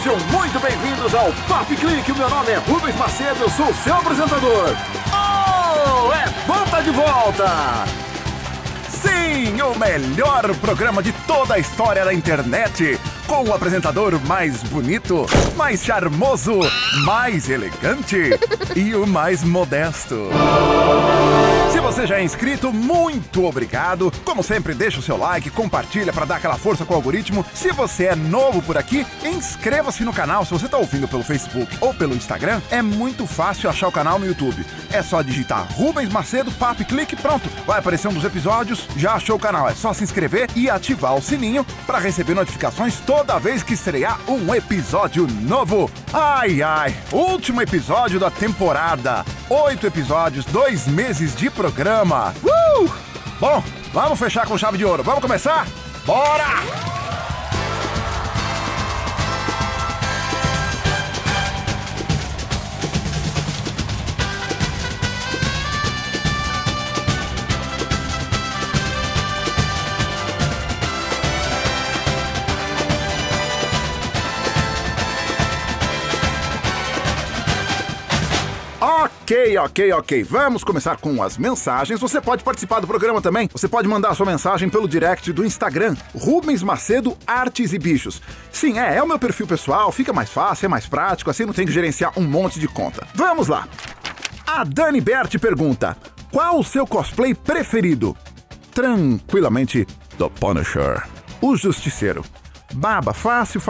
Sejam muito bem-vindos ao Papo Clique. O meu nome é Rubens Macedo, eu sou o seu apresentador. Oh, é bom estar de volta! Sim, o melhor programa de toda a história da internet, com o apresentador mais bonito, mais charmoso, mais elegante e o mais modesto. Se você já é inscrito, muito obrigado. Como sempre, deixa o seu like, compartilha para dar aquela força com o algoritmo. Se você é novo por aqui, inscreva-se no canal. Se você está ouvindo pelo Facebook ou pelo Instagram, é muito fácil achar o canal no YouTube. É só digitar Rubens Macedo, Papo Clique, pronto. Vai aparecer um dos episódios, já achou o canal. É só se inscrever e ativar o sininho para receber notificações toda vez que estrear um episódio novo. Ai, ai, último episódio da temporada. 8 episódios, 2 meses de programa. Bom, vamos fechar com chave de ouro. Vamos começar? Bora! Ok. Vamos começar com as mensagens. Você pode participar do programa também. Você pode mandar sua mensagem pelo direct do Instagram, Rubens Macedo Artes e Bichos. Sim, é o meu perfil pessoal, fica mais fácil, é mais prático, assim não tem que gerenciar um monte de conta. Vamos lá. A Dani Berti pergunta: qual o seu cosplay preferido? Tranquilamente, The Punisher, o Justiceiro. Baba, fácil.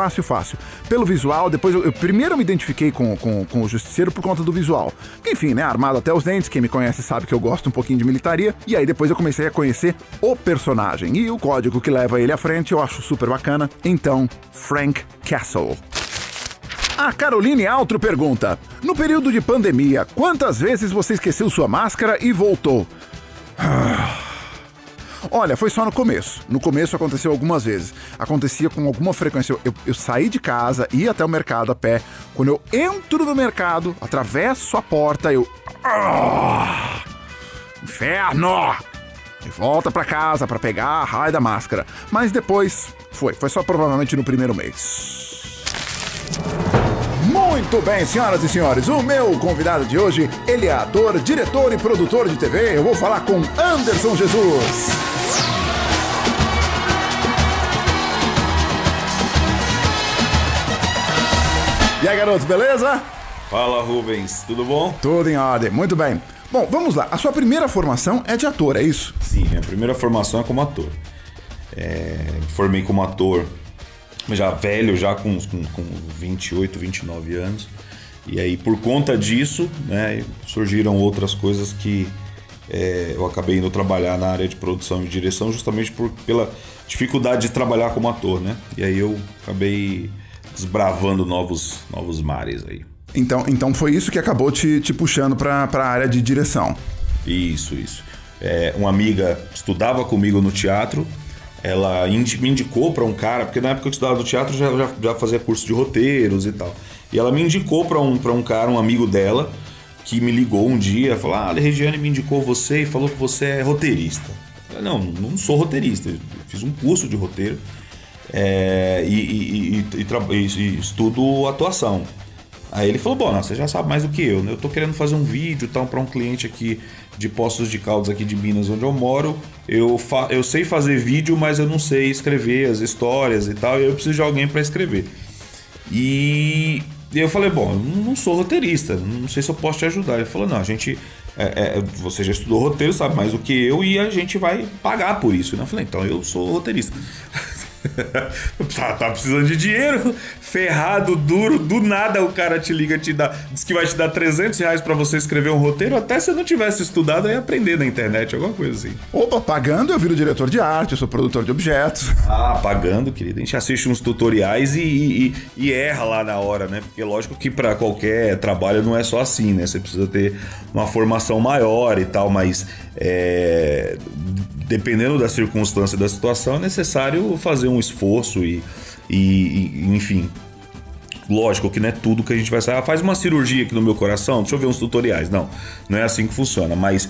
Pelo visual, depois eu primeiro me identifiquei com o Justiceiro por conta do visual. Enfim, né, armado até os dentes, quem me conhece sabe que eu gosto um pouquinho de militaria. E aí depois eu comecei a conhecer o personagem. E o código que leva ele à frente eu acho super bacana. Então, Frank Castle. A Caroline Altro pergunta: no período de pandemia, quantas vezes você esqueceu sua máscara e voltou? Olha, foi só no começo. No começo aconteceu algumas vezes. Acontecia com alguma frequência. Eu saí de casa, ia até o mercado a pé. Quando eu entro no mercado, atravesso a porta, eu... Inferno! E volta pra casa pra pegar a raia da máscara. Mas depois, foi só provavelmente no primeiro mês. Muito bem, senhoras e senhores, o meu convidado de hoje, ele é ator, diretor e produtor de TV. Eu vou falar com Anderson Jesus. E aí, garotos, beleza? Fala, Rubens, tudo bom? Tudo em ordem, muito bem. Bom, vamos lá, a sua primeira formação é de ator, é isso? Sim, minha primeira formação é como ator. Formei como ator já velho, já com 28, 29 anos. E aí, por conta disso, né, surgiram outras coisas que eu acabei indo trabalhar na área de produção e direção justamente pela dificuldade de trabalhar como ator, né? E aí eu acabei desbravando novos mares aí. Então foi isso que acabou te puxando para a área de direção. Isso. Uma amiga estudava comigo no teatro. Ela me indicou para um cara, porque na época que eu estudava no teatro já fazia curso de roteiros e tal. E ela me indicou para um cara, um amigo dela, que me ligou um dia, falou: a Regiane me indicou você e falou que você é roteirista. Eu falei: não sou roteirista, eu fiz um curso de roteiro e estudo atuação. Aí ele falou: bom, você já sabe mais do que eu tô querendo fazer um vídeo para um cliente aqui de Poços de Caldas, aqui de Minas, onde eu moro. Eu sei fazer vídeo, mas eu não sei escrever as histórias e tal, e eu preciso de alguém para escrever. E eu falei: bom, eu não sou roteirista, não sei se eu posso te ajudar. Ele falou: não, você já estudou roteiro, sabe mais do que eu, e a gente vai pagar por isso. Eu falei: então eu sou roteirista. Tá precisando de dinheiro, ferrado, duro, do nada o cara te liga, diz que vai te dar R$300 pra você escrever um roteiro. Até se eu não tivesse estudado, eu ia aprender na internet, alguma coisa assim. Opa, pagando eu viro diretor de arte, eu sou produtor de objetos. Pagando, querido, a gente assiste uns tutoriais e erra lá na hora, né? Porque lógico que pra qualquer trabalho não é só assim, né? Você precisa ter uma formação maior e tal, mas dependendo da circunstância da situação, é necessário fazer um esforço e enfim, Lógico que não é tudo que a gente vai sair. Faz uma cirurgia aqui no meu coração, deixa eu ver uns tutoriais. Não é assim que funciona. Mas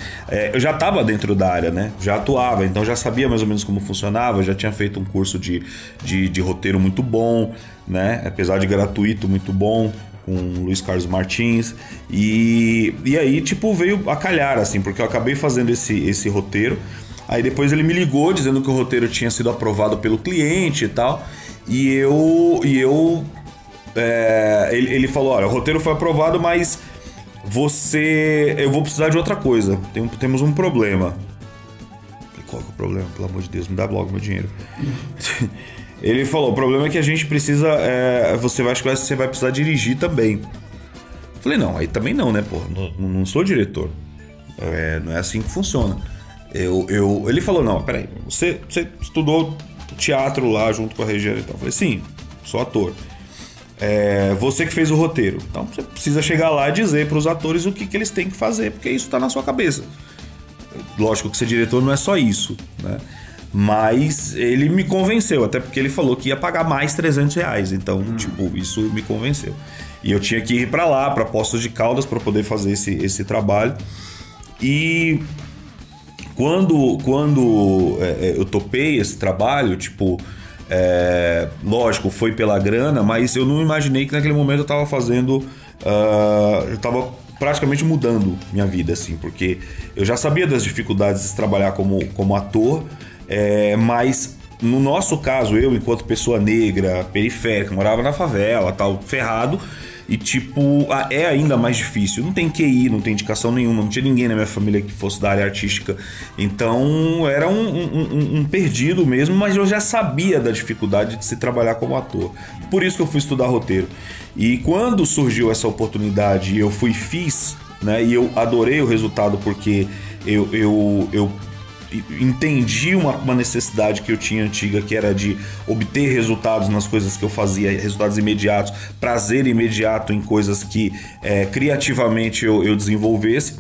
eu já estava dentro da área, né? Já atuava, então já sabia mais ou menos como funcionava. Já tinha feito um curso de roteiro muito bom, né? Apesar de gratuito, muito bom, com o Luiz Carlos Martins. E aí, tipo, veio a calhar, assim, porque eu acabei fazendo esse roteiro. Aí depois ele me ligou dizendo que o roteiro tinha sido aprovado pelo cliente e tal. E ele falou, olha, o roteiro foi aprovado, mas eu vou precisar de outra coisa. Temos um problema. Qual que é o problema? Pelo amor de Deus, me dá logo meu dinheiro. Ele falou, o problema é que a gente precisa... você vai precisar dirigir também. Falei, não, aí também não, né, pô? Não sou diretor. Não é assim que funciona. Ele falou, não, peraí, você estudou teatro lá junto com a Regiane e tal. Eu falei, sim, sou ator. Você que fez o roteiro. Então você precisa chegar lá e dizer para os atores o que eles têm que fazer, porque isso está na sua cabeça. Lógico que ser diretor não é só isso, né? Mas ele me convenceu, até porque ele falou que ia pagar mais R$300. Então, tipo, isso me convenceu. E eu tinha que ir para lá, para Poços de Caldas, para poder fazer esse trabalho. E quando eu topei esse trabalho, tipo, lógico, foi pela grana, mas eu não imaginei que naquele momento eu tava fazendo, eu tava praticamente mudando minha vida, assim, porque eu já sabia das dificuldades de trabalhar como ator, mas no nosso caso, eu, enquanto pessoa negra, periférica, morava na favela, tal, ferrado. E tipo, é ainda mais difícil. Não tem QI, não tem indicação nenhuma. Não tinha ninguém na minha família que fosse da área artística. Então era um perdido mesmo. Mas eu já sabia da dificuldade de se trabalhar como ator. Por isso que eu fui estudar roteiro. E quando surgiu essa oportunidade, eu fiz, né? E eu adorei o resultado, porque eu entendi uma necessidade que eu tinha antiga, que era de obter resultados nas coisas que eu fazia, resultados imediatos, prazer imediato em coisas que criativamente eu desenvolvesse.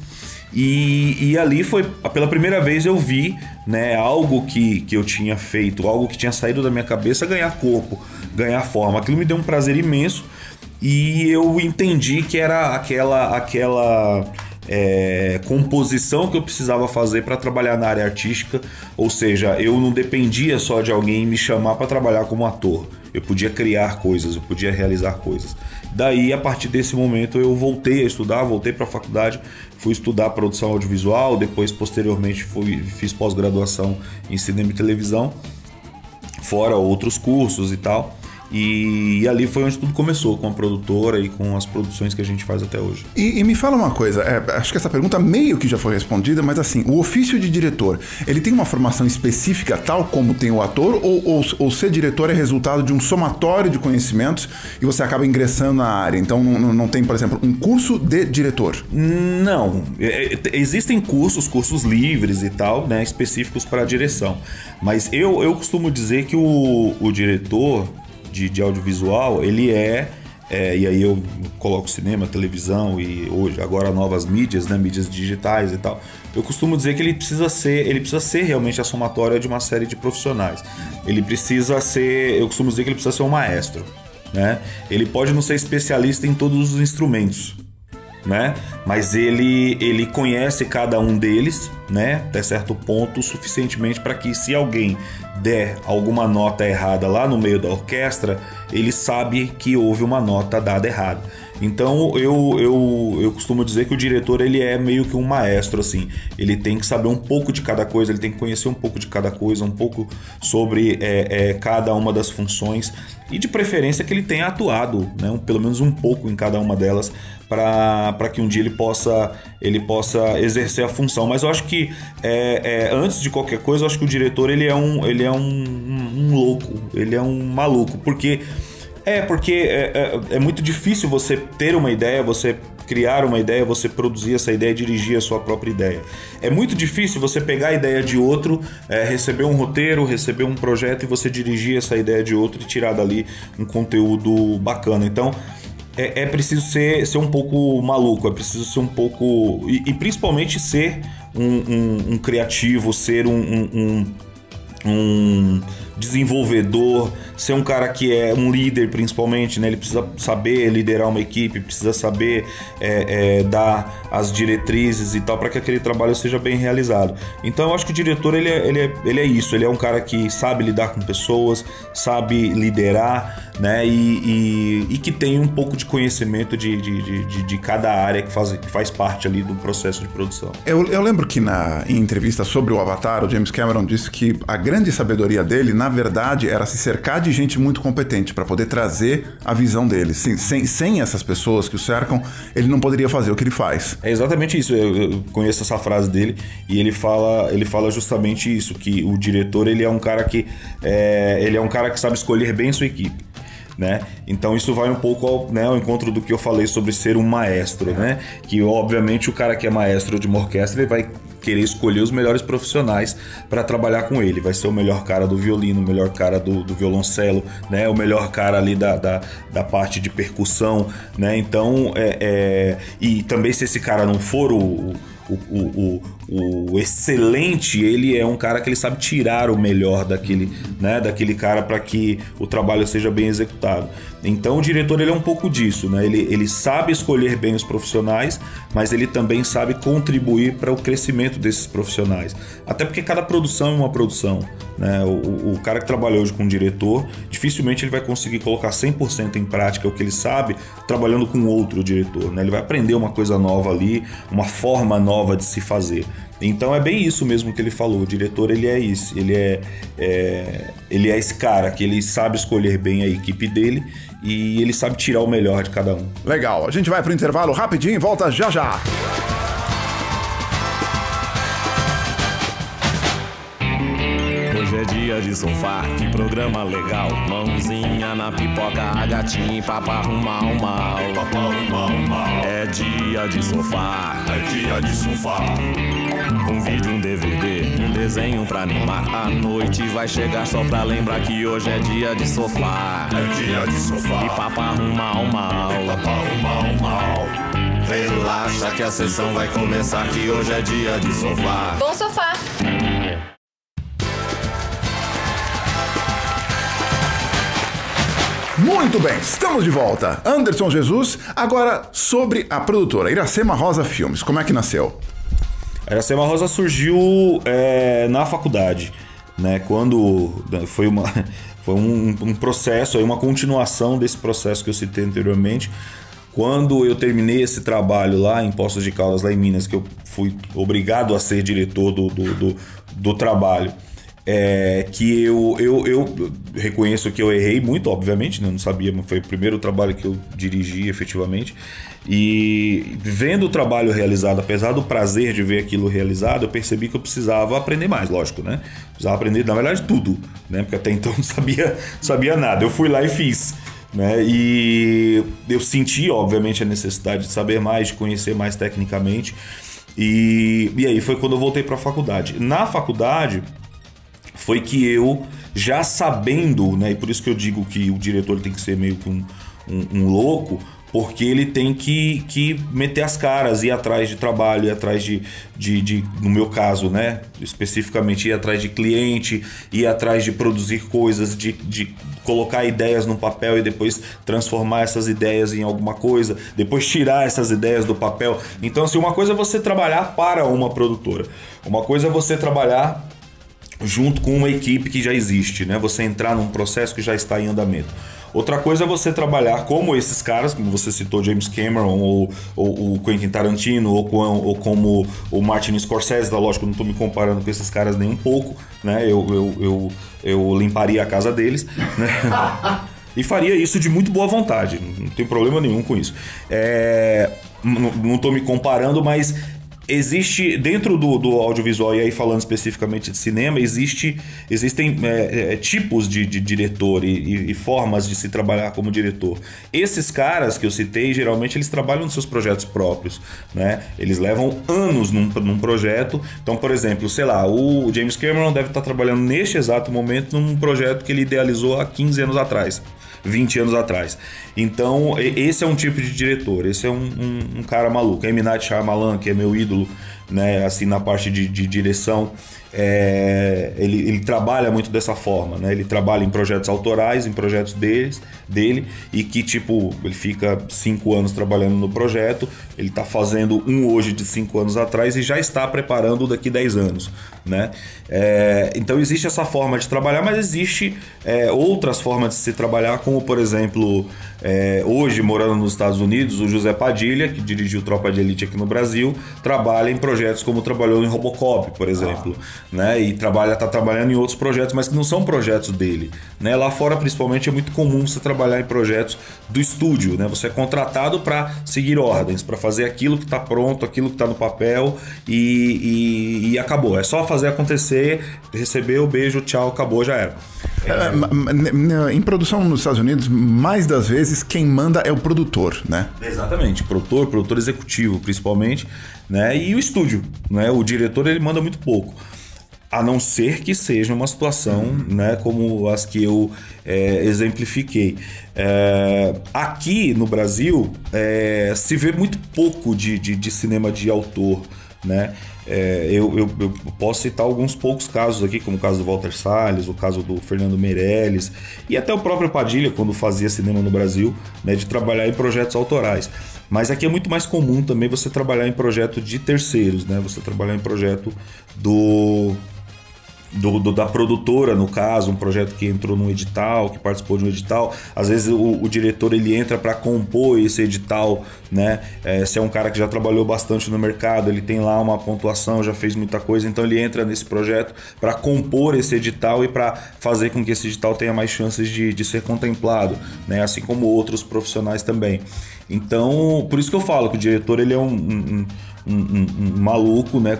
E ali foi, pela primeira vez eu vi, né, algo que eu tinha feito, algo que tinha saído da minha cabeça ganhar corpo, ganhar forma. Aquilo me deu um prazer imenso e eu entendi que era aquela composição que eu precisava fazer para trabalhar na área artística, ou seja, eu não dependia só de alguém me chamar para trabalhar como ator. Eu podia criar coisas, eu podia realizar coisas. Daí, a partir desse momento, eu voltei a estudar, voltei para a faculdade, fui estudar produção audiovisual, depois, posteriormente, fiz pós-graduação em cinema e televisão, fora outros cursos e tal. E ali foi onde tudo começou, com a produtora e com as produções que a gente faz até hoje. E me fala uma coisa, acho que essa pergunta meio que já foi respondida, mas assim, o ofício de diretor, ele tem uma formação específica tal como tem o ator, ou ser diretor é resultado de um somatório de conhecimentos e você acaba ingressando na área? Então não tem, por exemplo, um curso de diretor? Não, existem cursos livres e tal, né, específicos para a direção, mas eu costumo dizer que o diretor de audiovisual, ele e aí eu coloco cinema, televisão e hoje, agora novas mídias, né, mídias digitais e tal. Eu costumo dizer que ele precisa ser realmente a somatória de uma série de profissionais. Eu costumo dizer que ele precisa ser um maestro, né? Ele pode não ser especialista em todos os instrumentos, né? Mas ele conhece cada um deles, né? Até certo ponto, suficientemente para que, se alguém der alguma nota errada lá no meio da orquestra, ele sabe que houve uma nota dada errada. Então eu costumo dizer que o diretor, ele é meio que um maestro, assim. Ele tem que saber um pouco de cada coisa, ele tem que conhecer um pouco de cada coisa, um pouco sobre cada uma das funções, e de preferência que ele tenha atuado, né, pelo menos um pouco em cada uma delas, para que um dia ele possa exercer a função. Mas eu acho que antes de qualquer coisa, eu acho que o diretor, ele é um louco, ele é um maluco, porque é muito difícil você ter uma ideia, você criar uma ideia, você produzir essa ideia, dirigir a sua própria ideia. É muito difícil você pegar a ideia de outro, receber um roteiro, receber um projeto e você dirigir essa ideia de outro e tirar dali um conteúdo bacana. Então é preciso ser um pouco maluco, é preciso ser um pouco... E principalmente ser um criativo, ser um desenvolvedor, ser um cara que é um líder principalmente, né? Ele precisa saber liderar uma equipe, precisa saber dar as diretrizes e tal para que aquele trabalho seja bem realizado. Então eu acho que o diretor ele é isso, ele é um cara que sabe lidar com pessoas, sabe liderar, né? E que tem um pouco de conhecimento de cada área que faz parte ali do processo de produção. Eu lembro que em entrevista sobre o Avatar, o James Cameron disse que a grande sabedoria dele, na verdade, era se cercar de gente muito competente para poder trazer a visão dele. Sem essas pessoas que o cercam, ele não poderia fazer o que ele faz. É exatamente isso. Eu conheço essa frase dele e ele fala justamente isso, que o diretor ele é um cara que sabe escolher bem sua equipe. Né? Então isso vai um pouco ao encontro do que eu falei sobre ser um maestro, né? Que obviamente o cara que é maestro de uma orquestra ele vai querer escolher os melhores profissionais para trabalhar com ele. Vai ser o melhor cara do violino, o melhor cara do violoncelo, né? O melhor cara ali da parte de percussão, né? Então e também se esse cara não for o excelente, ele é um cara que ele sabe tirar o melhor daquele cara para que o trabalho seja bem executado. Então o diretor ele é um pouco disso, né? Ele sabe escolher bem os profissionais, mas ele também sabe contribuir para o crescimento desses profissionais. Até porque cada produção é uma produção, né? O cara que trabalha hoje com um diretor, dificilmente ele vai conseguir colocar 100% em prática o que ele sabe trabalhando com outro diretor, né? Ele vai aprender uma coisa nova ali, uma forma nova de se fazer. Então é bem isso mesmo que ele falou. O diretor ele é isso, ele é esse cara que ele sabe escolher bem a equipe dele e ele sabe tirar o melhor de cada um. Legal, a gente vai pro intervalo rapidinho e volta já já. Hoje é dia de sofá, que programa legal. Mãozinha na pipoca, a gatinha pra arrumar o mal. É dia de sofá, é dia de sofá. Um vídeo, um DVD, um desenho pra animar. A noite vai chegar só pra lembrar que hoje é dia de sofá. É dia de sofá. E pra arrumar o mal. Relaxa que a sessão vai começar, que hoje é dia de sofá. Bom sofá. Muito bem, estamos de volta. Anderson Jesus, agora sobre a produtora Iracema Rosa Filmes. Como é que nasceu? A Iracema Rosa surgiu na faculdade, né? Quando foi um processo, uma continuação desse processo que eu citei anteriormente. Quando eu terminei esse trabalho lá em Poços de Caldas, lá em Minas, que eu fui obrigado a ser diretor do trabalho, que eu reconheço que eu errei muito, obviamente, né? Não sabia, mas foi o primeiro trabalho que eu dirigi efetivamente. E vendo o trabalho realizado, apesar do prazer de ver aquilo realizado, eu percebi que eu precisava aprender mais, lógico, né? Precisava aprender, na verdade, tudo, né? Porque até então não sabia nada. Eu fui lá e fiz, né? E eu senti, obviamente, a necessidade de saber mais, de conhecer mais tecnicamente. E aí foi quando eu voltei para a faculdade. Na faculdade foi que eu, já sabendo, né? E por isso que eu digo que o diretor tem que ser meio que um louco, porque ele tem que meter as caras, ir atrás de trabalho, ir atrás de no meu caso, né, especificamente, ir atrás de cliente, ir atrás de produzir coisas, de colocar ideias no papel e depois transformar essas ideias em alguma coisa, depois tirar essas ideias do papel. Então, assim, uma coisa é você trabalhar para uma produtora, uma coisa é você trabalhar junto com uma equipe que já existe, né? Você entrar num processo que já está em andamento. Outra coisa é você trabalhar como esses caras, como você citou, James Cameron, ou o Quentin Tarantino, ou como o Martin Scorsese. Lógico, não estou me comparando com esses caras nem um pouco, né? Eu limparia a casa deles, né? E faria isso de muito boa vontade, não tem problema nenhum com isso. Não estou me comparando, mas existe, dentro do audiovisual, e aí falando especificamente de cinema, existem tipos de diretor e formas de se trabalhar como diretor. Esses caras que eu citei, geralmente eles trabalham nos seus projetos próprios, né? Eles levam anos num projeto. Então, por exemplo, sei lá, o James Cameron deve estar trabalhando neste exato momento num projeto que ele idealizou há 15 anos atrás. 20 anos atrás. Então, esse é um tipo de diretor, esse é um cara maluco. M. Night Shyamalan, que é meu ídolo, né, assim, na parte de direção, ele trabalha muito dessa forma, né? Ele trabalha em projetos autorais, em projetos dele, e que tipo, ele fica 5 anos trabalhando no projeto, ele está fazendo um hoje de 5 anos atrás e já está preparando daqui 10 anos, né? Então existe essa forma de trabalhar, mas existe outras formas de se trabalhar, como por exemplo, hoje morando nos Estados Unidos, o José Padilha, que dirigiu Tropa de Elite aqui no Brasil, trabalha em projetos como trabalhou em Robocop, por exemplo, né? E tá trabalhando em outros projetos, mas que não são projetos dele, né? Lá fora, principalmente, é muito comum você trabalhar em projetos do estúdio, né? Você é contratado para seguir ordens, para fazer aquilo que está pronto, aquilo que está no papel e acabou. É só fazer acontecer, receber o beijo, tchau, acabou, já era. Em produção nos Estados Unidos, mais das vezes quem manda é o produtor, né? Exatamente, produtor executivo principalmente, né? E o estúdio, né? O diretor ele manda muito pouco, a não ser que seja uma situação, né, como as que eu exemplifiquei. Aqui no Brasil se vê muito pouco de cinema de autor, né? Eu posso citar alguns poucos casos aqui, como o caso do Walter Salles, o caso do Fernando Meirelles e até o próprio Padilha, quando fazia cinema no Brasil, né, de trabalhar em projetos autorais. Mas aqui é muito mais comum também você trabalhar em projeto de terceiros, né? Você trabalhar em projeto da produtora, no caso, um projeto que entrou num edital, que participou de um edital. Às vezes o diretor ele entra para compor esse edital, né? Se é um cara que já trabalhou bastante no mercado, ele tem lá uma pontuação, já fez muita coisa, então ele entra nesse projeto para compor esse edital e para fazer com que esse edital tenha mais chances de ser contemplado, né? Assim como outros profissionais também. Então, por isso que eu falo que o diretor ele é um maluco, né?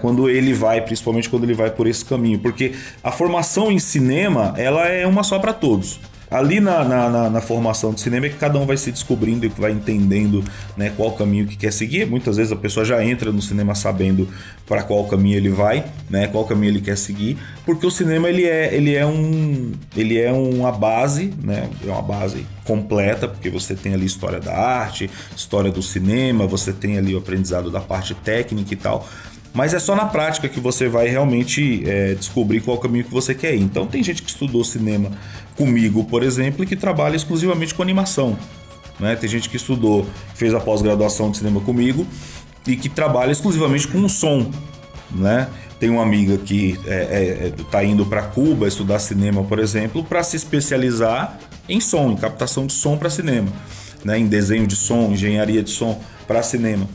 Principalmente quando ele vai por esse caminho, porque a formação em cinema ela é uma só para todos. Ali na formação de cinema é que cada um vai se descobrindo e vai entendendo, né, qual caminho que quer seguir. Muitas vezes a pessoa já entra no cinema sabendo para qual caminho ele vai, né, qual caminho ele quer seguir, porque o cinema ele é uma base, né, é uma base completa, porque você tem ali história da arte, história do cinema, você tem ali o aprendizado da parte técnica e tal. Mas é só na prática que você vai realmente descobrir qual caminho que você quer ir. Então tem gente que estudou cinema comigo, por exemplo, e que trabalha exclusivamente com animação, né? Tem gente que fez a pós-graduação de cinema comigo e que trabalha exclusivamente com o som, né? Tem uma amiga que está indo para Cuba estudar cinema, por exemplo, para se especializar em som, em captação de som para cinema, né? Em desenho de som, engenharia de som para cinema.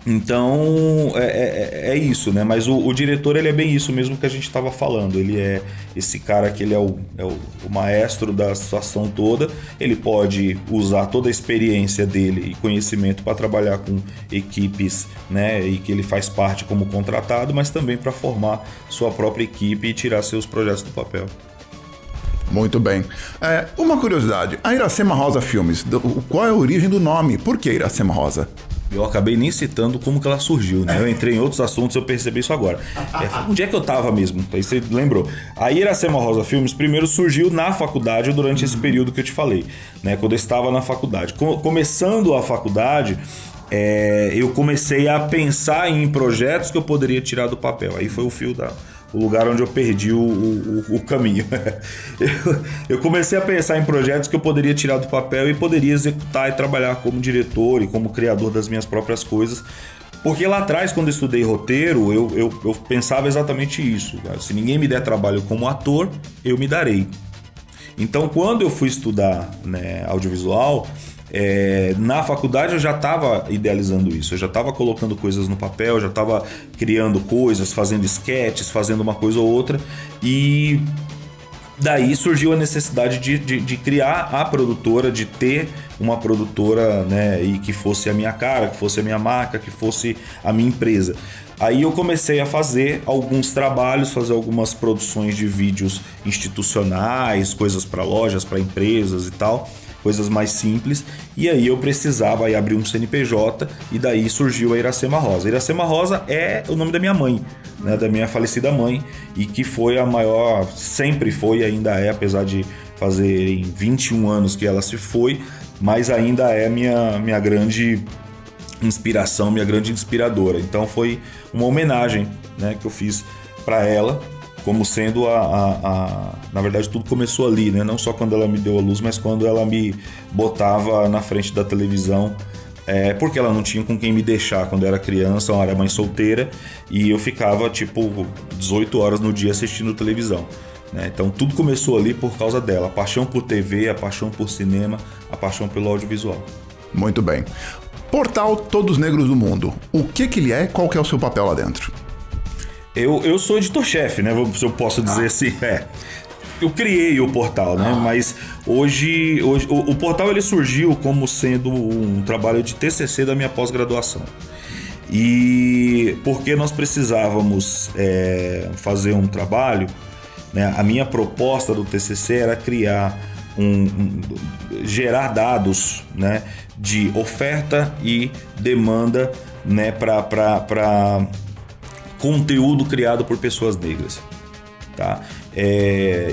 Então, é isso, né? Mas o diretor, ele é bem isso mesmo que a gente estava falando. Ele é esse cara que ele é o maestro da situação toda. Ele pode usar toda a experiência dele e conhecimento para trabalhar com equipes, né? E que ele faz parte como contratado, mas também para formar sua própria equipe e tirar seus projetos do papel. Muito bem. Uma curiosidade. A Iracema Rosa Filmes, qual é a origem do nome? Por que Iracema Rosa? Eu acabei nem citando como que ela surgiu, né? Eu entrei em outros assuntos, eu percebi isso agora. Onde é que eu tava mesmo? Aí você lembrou. A Iracema Rosa Filmes primeiro surgiu na faculdade durante esse período que eu te falei, né? Quando eu estava na faculdade. Começando a faculdade, eu comecei a pensar em projetos que eu poderia tirar do papel. Aí foi o lugar onde eu perdi o caminho. Eu comecei a pensar em projetos que eu poderia tirar do papel e poderia executar e trabalhar como diretor e como criador das minhas próprias coisas. Porque lá atrás, quando eu estudei roteiro, eu pensava exatamente isso. Se ninguém me der trabalho como ator, eu me darei. Então, quando eu fui estudar, né, audiovisual, na faculdade eu já estava idealizando isso, eu já estava colocando coisas no papel, já estava criando coisas, fazendo sketches, fazendo uma coisa ou outra, e daí surgiu a necessidade de criar a produtora, de ter uma produtora, né, e que fosse a minha cara, que fosse a minha marca, que fosse a minha empresa. Aí eu comecei a fazer alguns trabalhos, fazer algumas produções de vídeos institucionais, coisas para lojas, para empresas e tal, coisas mais simples, e aí eu precisava abrir um CNPJ, e daí surgiu a Iracema Rosa. Iracema Rosa é o nome da minha mãe, né, da minha falecida mãe, e que foi a maior, sempre foi, ainda é, apesar de fazerem 21 anos que ela se foi, mas ainda é minha grande inspiração, minha grande inspiradora. Então foi uma homenagem, né, que eu fiz para ela, como sendo na verdade tudo começou ali, né? Não só quando ela me deu a luz, mas quando ela me botava na frente da televisão, porque ela não tinha com quem me deixar quando eu era criança, eu era mãe solteira e eu ficava tipo 18 horas no dia assistindo televisão, né? Então tudo começou ali por causa dela, a paixão por TV, a paixão por cinema, a paixão pelo audiovisual. Muito bem. Portal Todos Negros do Mundo. O que ele é? Qual que é o seu papel lá dentro? Eu sou editor-chefe, né? Se eu posso dizer assim. Eu criei o portal, né? Mas hoje o portal ele surgiu como sendo um trabalho de TCC da minha pós-graduação. E porque nós precisávamos fazer um trabalho, né? A minha proposta do TCC era criar gerar dados, né, de oferta e demanda, né, para conteúdo criado por pessoas negras, tá?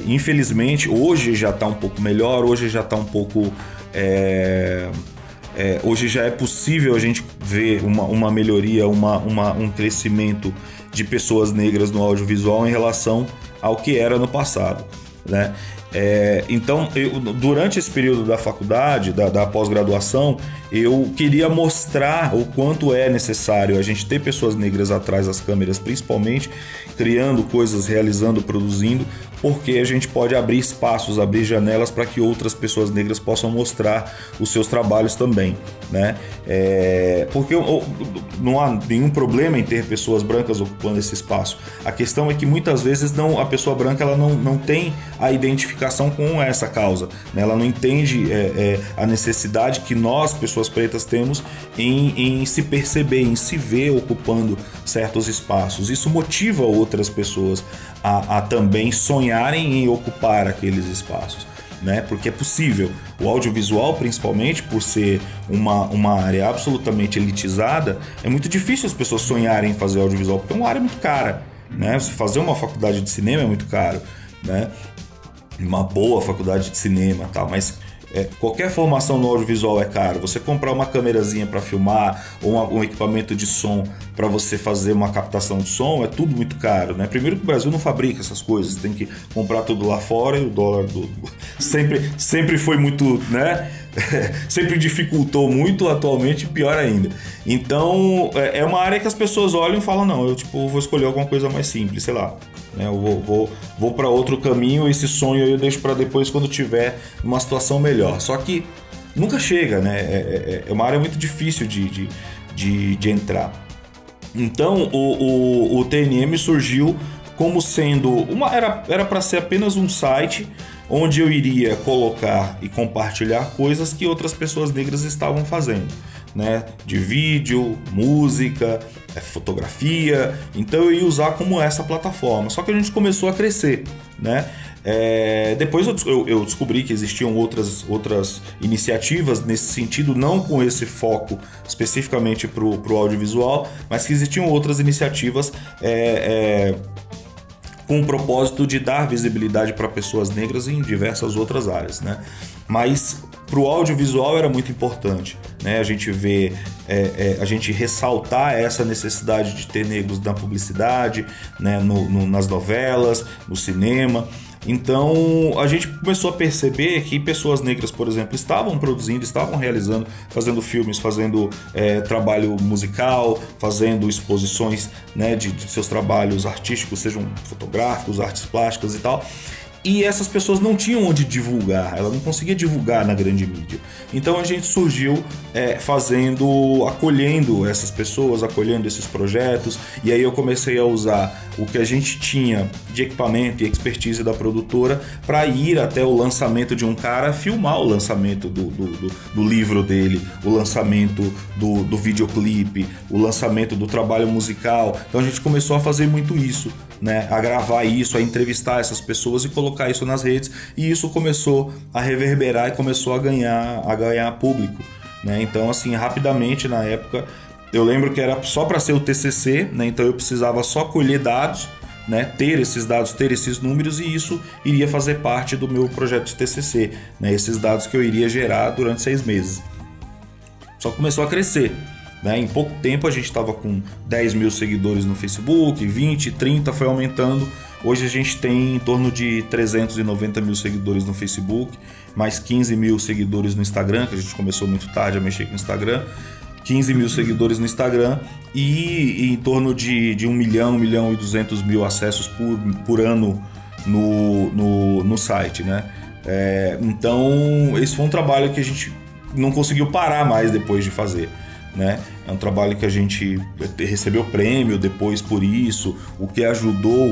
Infelizmente hoje já está um pouco melhor, hoje já está um pouco hoje já é possível a gente ver uma melhoria, um crescimento de pessoas negras no audiovisual em relação ao que era no passado, né? Então, durante esse período da faculdade, da pós-graduação, eu queria mostrar o quanto é necessário a gente ter pessoas negras atrás das câmeras, principalmente criando coisas, realizando, produzindo, porque a gente pode abrir espaços, abrir janelas para que outras pessoas negras possam mostrar os seus trabalhos também, né? Porque não há nenhum problema em ter pessoas brancas ocupando esse espaço. A questão é que muitas vezes a pessoa branca ela não tem a identificação com essa causa, né? Ela não entende a necessidade que nós, pessoas pretas, temos em se perceber, em se ver ocupando certos espaços. Isso motiva outras pessoas a também sonharem em ocupar aqueles espaços, né? Porque é possível. O audiovisual, principalmente por ser uma área absolutamente elitizada, é muito difícil as pessoas sonharem em fazer audiovisual, porque é uma área muito cara, né? Fazer uma faculdade de cinema é muito caro, né? Uma boa faculdade de cinema, tal, mas qualquer formação no audiovisual é caro. Você comprar uma câmerazinha para filmar ou um equipamento de som para você fazer uma captação de som é tudo muito caro, né? Primeiro que o Brasil não fabrica essas coisas, tem que comprar tudo lá fora e o dólar sempre foi muito, né? Sempre dificultou muito, atualmente pior ainda. Então é uma área que as pessoas olham e falam, não, eu vou escolher alguma coisa mais simples, sei lá, né? Eu vou para outro caminho, esse sonho eu deixo para depois quando tiver uma situação melhor. Só que nunca chega, né? É uma área muito difícil de entrar. Então o TNM surgiu como sendo era para ser apenas um site onde eu iria colocar e compartilhar coisas que outras pessoas negras estavam fazendo, né? De vídeo, música, fotografia. Então eu ia usar como essa plataforma. Só que a gente começou a crescer, né? Depois eu descobri que existiam outras iniciativas nesse sentido, não com esse foco especificamente para o audiovisual, mas que existiam outras iniciativas com o propósito de dar visibilidade para pessoas negras em diversas outras áreas, né? Mas para o audiovisual era muito importante, né? A gente vê, a gente ressaltar essa necessidade de ter negros na publicidade, né? Nas novelas, no cinema. Então a gente começou a perceber que pessoas negras, por exemplo, estavam produzindo, estavam realizando, fazendo filmes, fazendo trabalho musical, fazendo exposições, né, de seus trabalhos artísticos, sejam fotográficos, artes plásticas e tal. E essas pessoas não tinham onde divulgar, ela não conseguia divulgar na grande mídia. Então a gente surgiu acolhendo essas pessoas, acolhendo esses projetos, e aí eu comecei a usar o que a gente tinha de equipamento e expertise da produtora para ir até o lançamento de um cara, filmar o lançamento do livro dele, o lançamento do videoclipe, o lançamento do trabalho musical. Então a gente começou a fazer muito isso, né? A gravar isso, a entrevistar essas pessoas e colocar isso nas redes, e isso começou a reverberar e começou a ganhar público, né? Então assim, rapidamente na época, eu lembro que era só para ser o TCC, né? Então eu precisava só colher dados, né? Ter esses dados, ter esses números, e isso iria fazer parte do meu projeto de TCC, né? Esses dados que eu iria gerar durante 6 meses. Só começou a crescer. né? Em pouco tempo a gente estava com 10 mil seguidores no Facebook, 20, 30, foi aumentando. Hoje a gente tem em torno de 390 mil seguidores no Facebook, mais 15 mil seguidores no Instagram, que a gente começou muito tarde a mexer com o Instagram. 15 mil seguidores no Instagram e em torno de 1 milhão, 1 milhão e 200 mil acessos por ano no site, né? Então esse foi um trabalho que a gente não conseguiu parar mais depois de fazer, né? É um trabalho que a gente recebeu prêmio depois por isso, o que ajudou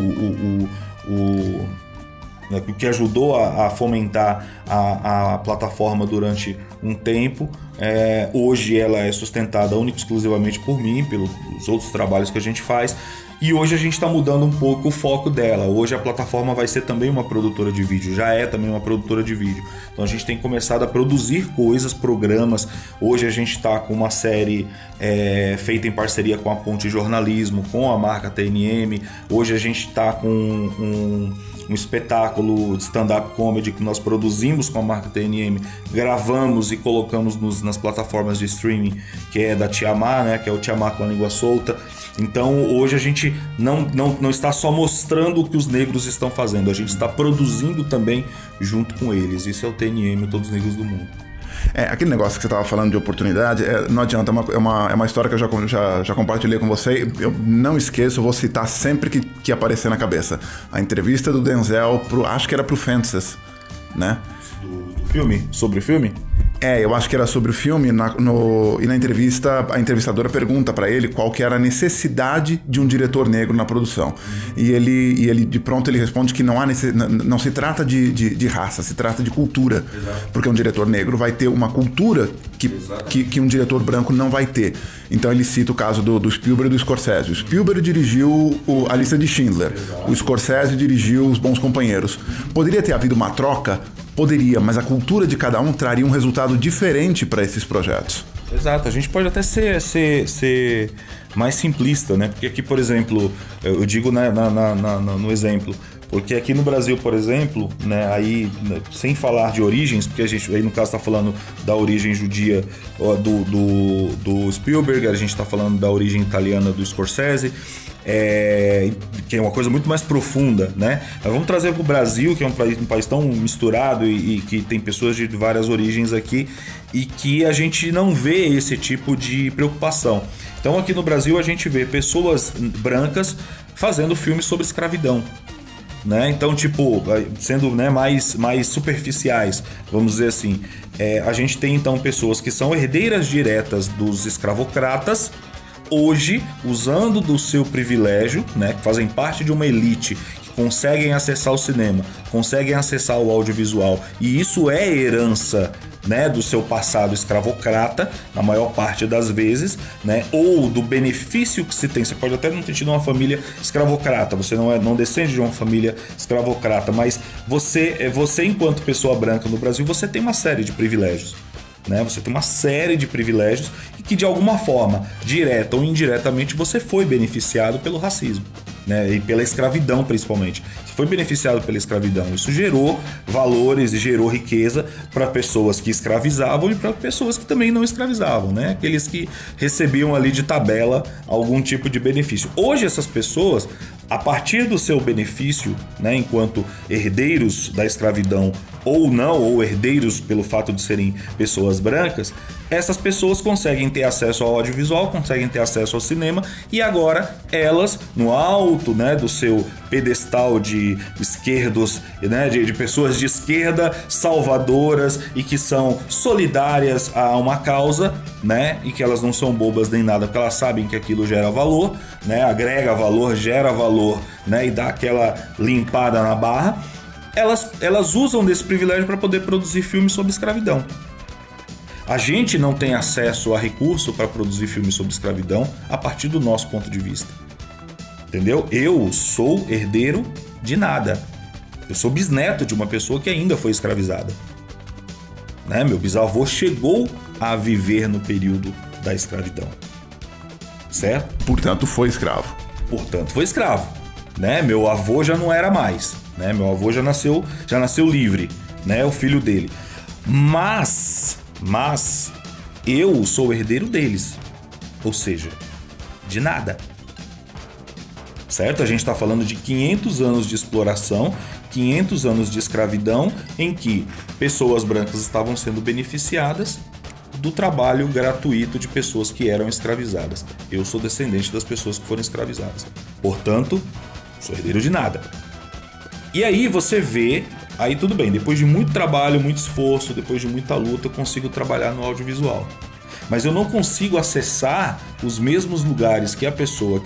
o que ajudou a fomentar a plataforma durante um tempo. Hoje ela é sustentada única e exclusivamente por mim, pelos outros trabalhos que a gente faz. E hoje a gente está mudando um pouco o foco dela. Hoje a plataforma vai ser também uma produtora de vídeo, já é também uma produtora de vídeo. Então a gente tem começado a produzir coisas, programas. Hoje a gente está com uma série feita em parceria com a Ponte Jornalismo, com a marca TNM. Hoje a gente está com um espetáculo de stand-up comedy que nós produzimos com a marca TNM, gravamos e colocamos nas plataformas de streaming, que é da Tiamá, né, que é o Tiamá com a língua solta. Então hoje a gente não está só mostrando o que os negros estão fazendo, a gente está produzindo também junto com eles. Isso é o TNM, Todos os Negros do Mundo. Aquele negócio que você estava falando de oportunidade, não adianta, é uma história que eu já compartilhei com você. Eu não esqueço, eu vou citar sempre que aparecer na cabeça. A entrevista do Denzel, acho que era pro Fences, né? Do filme? Sobre o filme? Eu acho que era sobre o filme, e na entrevista, a entrevistadora pergunta para ele qual que era a necessidade de um diretor negro na produção. E ele de pronto ele responde que não se trata de raça, se trata de cultura. Exato. Porque um diretor negro vai ter uma cultura que um diretor branco não vai ter. Então ele cita o caso do Spielberg e do Scorsese. O Spielberg dirigiu A Lista de Schindler. Exato. O Scorsese dirigiu Os Bons Companheiros. Poderia ter havido uma troca? Poderia, mas a cultura de cada um traria um resultado diferente para esses projetos. Exato, a gente pode até ser mais simplista, né? Porque aqui, por exemplo, eu digo no exemplo, porque aqui no Brasil, por exemplo, né, aí, sem falar de origens, porque a gente aí no caso está falando da origem judia do Spielberg, a gente está falando da origem italiana do Scorsese, que é uma coisa muito mais profunda, né? Mas vamos trazer para o Brasil, que é um país tão misturado e que tem pessoas de várias origens aqui e que a gente não vê esse tipo de preocupação. Então aqui no Brasil a gente vê pessoas brancas fazendo filmes sobre escravidão, né? Então, tipo, sendo, né, mais superficiais, vamos dizer assim, a gente tem então pessoas que são herdeiras diretas dos escravocratas, hoje, usando do seu privilégio, né, que fazem parte de uma elite, que conseguem acessar o cinema, conseguem acessar o audiovisual, e isso é herança, né, do seu passado escravocrata, na maior parte das vezes, né, ou do benefício que se tem. Você pode até não ter tido uma família escravocrata, você não descende de uma família escravocrata, mas você enquanto pessoa branca no Brasil, você tem uma série de privilégios. Né? Você tem uma série de privilégios e que de alguma forma, direta ou indiretamente, você foi beneficiado pelo racismo, né? E pela escravidão principalmente. Você foi beneficiado pela escravidão. Isso gerou valores e gerou riqueza para pessoas que escravizavam e para pessoas que também não escravizavam, né? Aqueles que recebiam ali de tabela algum tipo de benefício. Hoje essas pessoas, a partir do seu benefício, né, enquanto herdeiros da escravidão ou não, ou herdeiros pelo fato de serem pessoas brancas, essas pessoas conseguem ter acesso ao audiovisual, conseguem ter acesso ao cinema, e agora elas, no alto, né, do seu pedestal de esquerdos, né, de pessoas de esquerda salvadoras e que são solidárias a uma causa, né, e que elas não são bobas nem nada, porque elas sabem que aquilo gera valor, né, agrega valor, gera valor, né, e dá aquela limpada na barra. Elas usam desse privilégio para poder produzir filmes sobre escravidão. A gente não tem acesso a recurso para produzir filmes sobre escravidão a partir do nosso ponto de vista. Entendeu? Eu sou herdeiro de nada. Eu sou bisneto de uma pessoa que ainda foi escravizada. Né? Meu bisavô chegou a viver no período da escravidão. Certo? Portanto, foi escravo. Portanto, foi escravo. Né? Meu avô já não era mais. Né? Meu avô já nasceu livre, né? O filho dele. Mas eu sou herdeiro deles. Ou seja, de nada. Certo? A gente está falando de 500 anos de exploração, 500 anos de escravidão, em que pessoas brancas estavam sendo beneficiadas do trabalho gratuito de pessoas que eram escravizadas. Eu sou descendente das pessoas que foram escravizadas. Portanto, sou herdeiro de nada. E aí você vê, aí tudo bem, depois de muito trabalho, muito esforço, depois de muita luta, eu consigo trabalhar no audiovisual. Mas eu não consigo acessar os mesmos lugares que a pessoa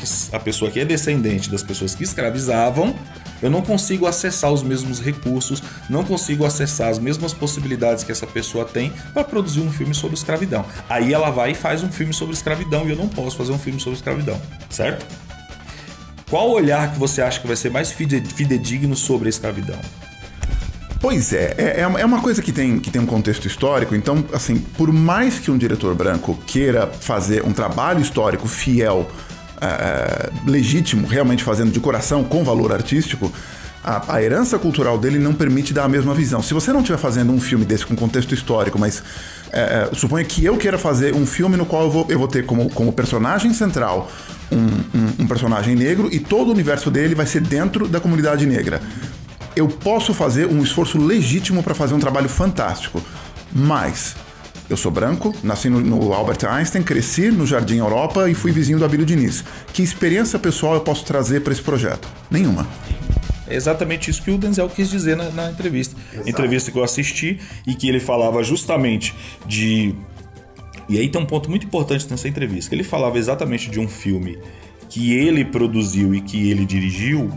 que é descendente das pessoas que escravizavam. Eu não consigo acessar os mesmos recursos, não consigo acessar as mesmas possibilidades que essa pessoa tem para produzir um filme sobre escravidão. Aí ela vai e faz um filme sobre escravidão e eu não posso fazer um filme sobre escravidão, certo? Qual olhar que você acha que vai ser mais fidedigno sobre a escravidão? Pois é uma coisa que tem um contexto histórico. Então, assim, por mais que um diretor branco queira fazer um trabalho histórico fiel, legítimo, realmente fazendo de coração, com valor artístico, a herança cultural dele não permite dar a mesma visão. Se você não estiver fazendo um filme desse com contexto histórico, mas suponha que eu queira fazer um filme no qual eu vou ter como personagem central um personagem negro e todo o universo dele vai ser dentro da comunidade negra. Eu posso fazer um esforço legítimo para fazer um trabalho fantástico, mas eu sou branco, nasci no Albert Einstein, cresci no Jardim Europa e fui vizinho do Abílio Diniz. Que experiência pessoal eu posso trazer para esse projeto? Nenhuma. É exatamente isso que o Denzel quis dizer na entrevista. Exato. Entrevista que eu assisti e que ele falava justamente de... E aí tem um ponto muito importante nessa entrevista, que ele falava exatamente de um filme que ele produziu e que ele dirigiu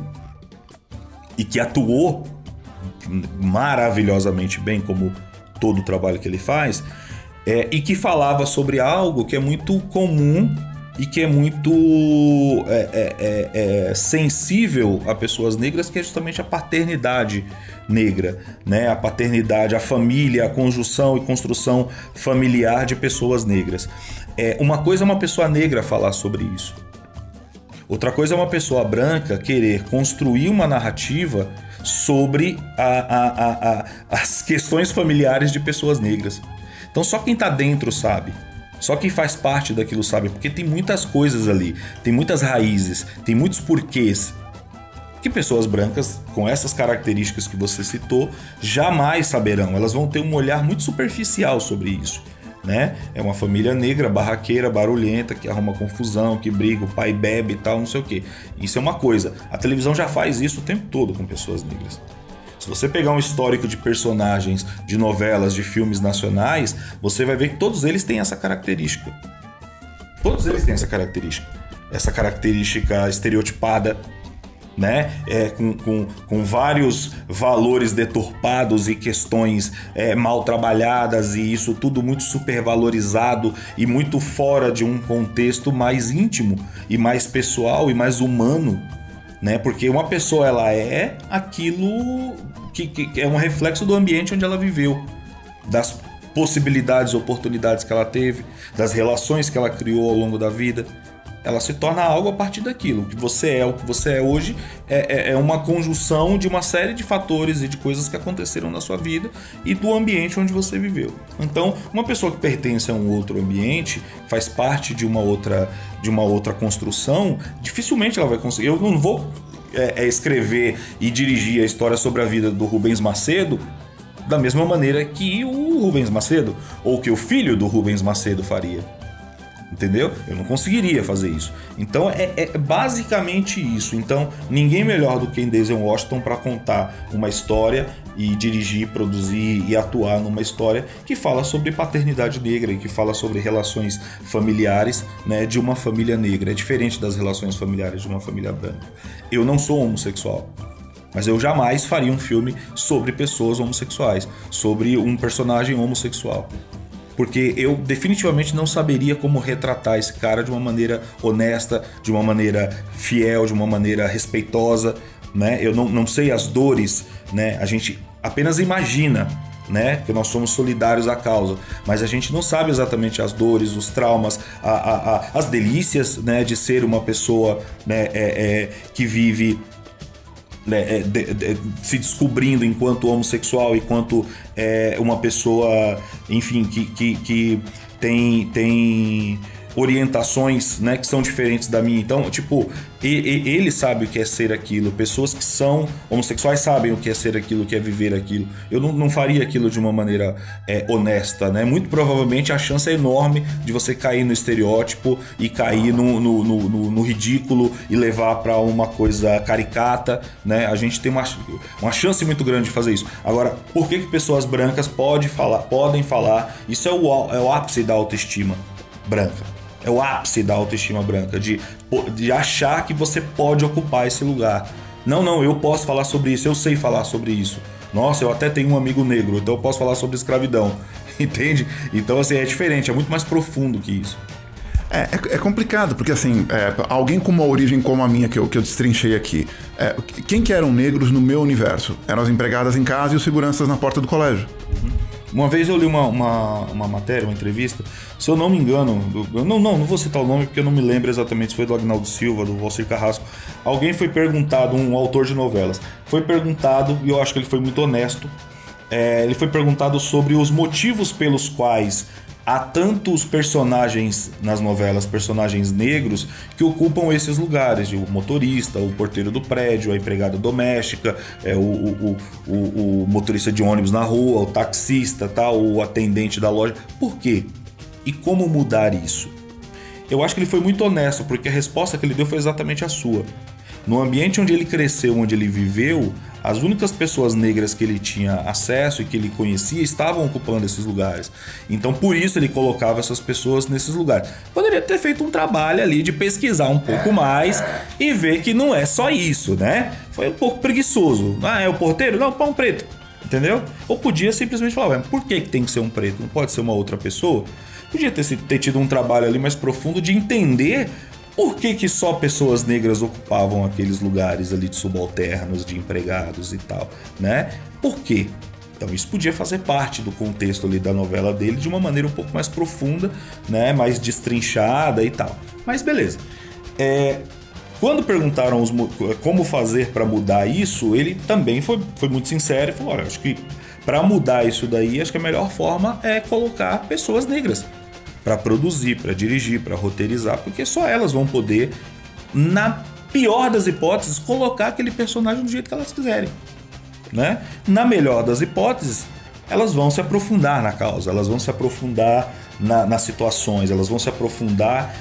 e que atuou maravilhosamente bem, como todo o trabalho que ele faz, e que falava sobre algo que é muito comum e que é muito sensível a pessoas negras, que é justamente a paternidade negra, né? A paternidade, a família, a conjunção e construção familiar de pessoas negras. Uma coisa é uma pessoa negra falar sobre isso. Outra coisa é uma pessoa branca querer construir uma narrativa sobre as questões familiares de pessoas negras. Então só quem está dentro sabe. Só quem faz parte daquilo sabe, porque tem muitas coisas ali, tem muitas raízes, tem muitos porquês que pessoas brancas com essas características que você citou jamais saberão. Elas vão ter um olhar muito superficial sobre isso, né? É uma família negra, barraqueira, barulhenta, que arruma confusão, que briga, o pai bebe e tal, não sei o quê. Isso é uma coisa. A televisão já faz isso o tempo todo com pessoas negras. Se você pegar um histórico de personagens, de novelas, de filmes nacionais, você vai ver que todos eles têm essa característica. Todos eles têm essa característica estereotipada, né? Com vários valores deturpados e questões mal trabalhadas, e isso tudo muito supervalorizado e muito fora de um contexto mais íntimo e mais pessoal e mais humano, né? Porque uma pessoa, ela é aquilo que é um reflexo do ambiente onde ela viveu, das possibilidades, oportunidades que ela teve, das relações que ela criou ao longo da vida. Ela se torna algo a partir daquilo. O que você é hoje é uma conjunção de uma série de fatores e de coisas que aconteceram na sua vida e do ambiente onde você viveu. Então, uma pessoa que pertence a um outro ambiente, faz parte de uma outra construção, dificilmente ela vai conseguir. Eu não vou escrever e dirigir a história sobre a vida do Rubens Macedo da mesma maneira que o Rubens Macedo ou que o filho do Rubens Macedo faria. Entendeu? Eu não conseguiria fazer isso. Então é basicamente isso. Então ninguém melhor do que Denzel Washington para contar uma história e dirigir, produzir e atuar numa história que fala sobre paternidade negra e que fala sobre relações familiares, né, de uma família negra. É diferente das relações familiares de uma família branca. Eu não sou homossexual, mas eu jamais faria um filme sobre pessoas homossexuais, sobre um personagem homossexual. Porque eu definitivamente não saberia como retratar esse cara de uma maneira honesta, de uma maneira fiel, de uma maneira respeitosa, né? Eu não sei as dores, né? A gente apenas imagina, né, que nós somos solidários à causa, mas a gente não sabe exatamente as dores, os traumas, as delícias, né, de ser uma pessoa, né, que vive... se descobrindo enquanto homossexual, enquanto uma pessoa, enfim, que tem orientações, né, que são diferentes da minha. Então, tipo, ele sabe o que é ser aquilo. Pessoas que são homossexuais sabem o que é ser aquilo, o que é viver aquilo. Eu não faria aquilo de uma maneira honesta, né? Muito provavelmente a chance é enorme de você cair no estereótipo e cair no ridículo e levar para uma coisa caricata, né? A gente tem uma chance muito grande de fazer isso. Agora, por que pessoas brancas podem falar? Isso é o ápice da autoestima branca. É o ápice da autoestima branca, de achar que você pode ocupar esse lugar. Não, eu posso falar sobre isso, eu sei falar sobre isso. Nossa, eu até tenho um amigo negro, então eu posso falar sobre escravidão. Entende? Então, assim, é diferente, é muito mais profundo que isso. É complicado, porque assim, alguém com uma origem como a minha, que eu destrinchei aqui, quem que eram negros no meu universo? Eram as empregadas em casa e os seguranças na porta do colégio. Uma vez eu li uma matéria, uma entrevista, se eu não me engano, não vou citar o nome porque eu não me lembro exatamente se foi do Agnaldo Silva, do Valcir Carrasco. Alguém foi perguntado, um autor de novelas, foi perguntado, e eu acho que ele foi muito honesto, ele foi perguntado sobre os motivos pelos quais há tantos personagens nas novelas, personagens negros, que ocupam esses lugares, o motorista, o porteiro do prédio, a empregada doméstica, o motorista de ônibus na rua, o taxista, o atendente da loja. Por quê? E como mudar isso? Eu acho que ele foi muito honesto, porque a resposta que ele deu foi exatamente a sua. No ambiente onde ele cresceu, onde ele viveu, as únicas pessoas negras que ele tinha acesso e que ele conhecia estavam ocupando esses lugares. Então, por isso ele colocava essas pessoas nesses lugares. Poderia ter feito um trabalho ali de pesquisar um pouco mais e ver que não é só isso, né? Foi um pouco preguiçoso. Ah, é o porteiro? Não, põe um preto. Entendeu? Ou podia simplesmente falar, por que tem que ser um preto? Não pode ser uma outra pessoa? Podia ter tido um trabalho ali mais profundo de entender por que só pessoas negras ocupavam aqueles lugares ali de subalternos, de empregados e tal, né? Por quê? Então isso podia fazer parte do contexto ali da novela dele de uma maneira um pouco mais profunda, né? Mais destrinchada e tal. Mas beleza. Quando perguntaram como fazer para mudar isso, ele também foi muito sincero e falou, olha, acho que para mudar isso daí, acho que a melhor forma é colocar pessoas negras para produzir, para dirigir, para roteirizar, porque só elas vão poder, na pior das hipóteses, colocar aquele personagem do jeito que elas quiserem, né? Na melhor das hipóteses, elas vão se aprofundar na causa, elas vão se aprofundar nas situações, elas vão se aprofundar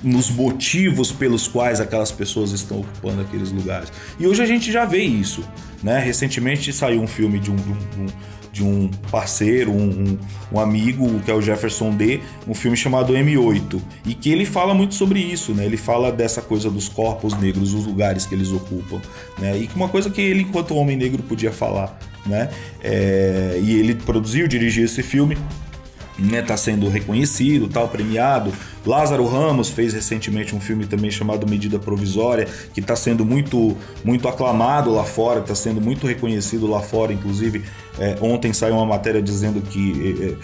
nos motivos pelos quais aquelas pessoas estão ocupando aqueles lugares. E hoje a gente já vê isso, né? Recentemente saiu um filme de um parceiro, um amigo, que é o Jefferson D, um filme chamado M8, e que ele fala muito sobre isso, né? Ele fala dessa coisa dos corpos negros, os lugares que eles ocupam, né? E que uma coisa que ele, enquanto homem negro, podia falar, né? E ele produziu, dirigiu esse filme, né, tá sendo reconhecido, tal, premiado. Lázaro Ramos fez recentemente um filme também chamado Medida Provisória, que está sendo muito aclamado lá fora, está sendo muito reconhecido lá fora. Inclusive, ontem saiu uma matéria dizendo que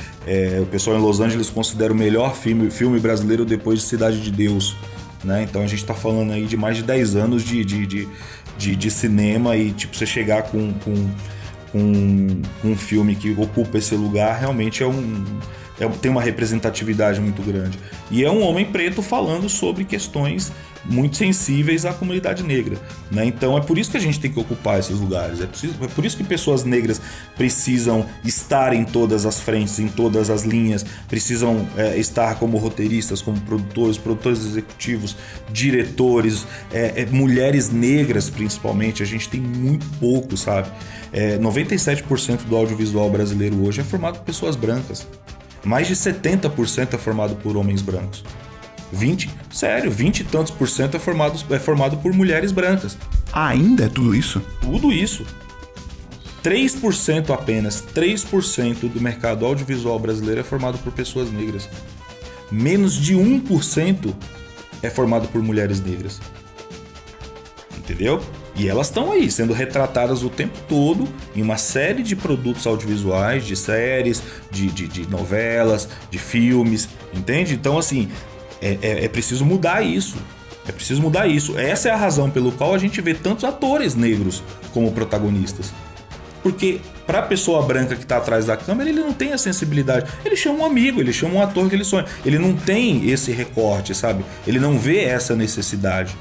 o pessoal em Los Angeles considera o melhor filme brasileiro depois de Cidade de Deus, né? Então a gente está falando aí de mais de 10 anos de cinema, e tipo, você chegar com um filme que ocupa esse lugar, realmente tem uma representatividade muito grande. E é um homem preto falando sobre questões muito sensíveis à comunidade negra, né? Então é por isso que a gente tem que ocupar esses lugares, é por isso que pessoas negras precisam estar em todas as frentes, em todas as linhas, precisam estar como roteiristas, como produtores executivos, diretores, mulheres negras principalmente. A gente tem muito pouco, sabe? 97% do audiovisual brasileiro hoje é formado por pessoas brancas. Mais de 70% é formado por homens brancos. 20 e tantos por cento é formado por mulheres brancas. Ainda é tudo isso? Tudo isso. 3% apenas, 3% do mercado audiovisual brasileiro é formado por pessoas negras. Menos de 1% é formado por mulheres negras. Entendeu? E elas estão aí, sendo retratadas o tempo todo em uma série de produtos audiovisuais, de séries, de novelas, de filmes, entende? Então, assim, é preciso mudar isso. É preciso mudar isso. Essa é a razão pelo qual a gente vê tantos atores negros como protagonistas. Porque pra pessoa branca que tá atrás da câmera, ele não tem a sensibilidade. Ele chama um amigo, ele chama um ator que ele sonha. Ele não tem esse recorte, sabe? Ele não vê essa necessidade.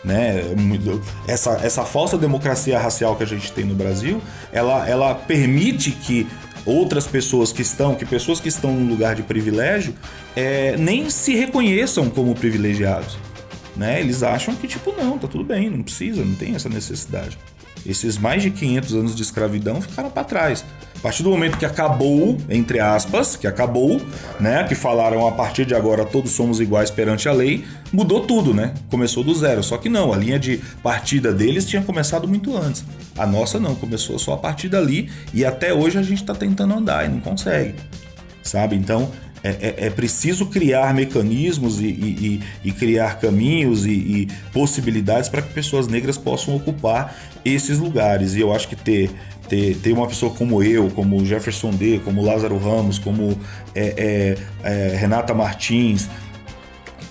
Né? Essa falsa democracia racial que a gente tem no Brasil, ela permite que outras pessoas que estão num lugar de privilégio nem se reconheçam como privilegiados, né? Eles acham que tipo, não, tá tudo bem, não precisa, não tem essa necessidade. Esses mais de 500 anos de escravidão ficaram para trás. A partir do momento que acabou, entre aspas, né, que falaram a partir de agora todos somos iguais perante a lei, mudou tudo, né? Começou do zero. Só que não, a linha de partida deles tinha começado muito antes. A nossa não, começou só a partir dali e até hoje a gente está tentando andar e não consegue, sabe? Então é preciso criar mecanismos e criar caminhos e possibilidades para que pessoas negras possam ocupar esses lugares. E eu acho que ter uma pessoa como eu, como Jefferson D, como Lázaro Ramos, como Renata Martins,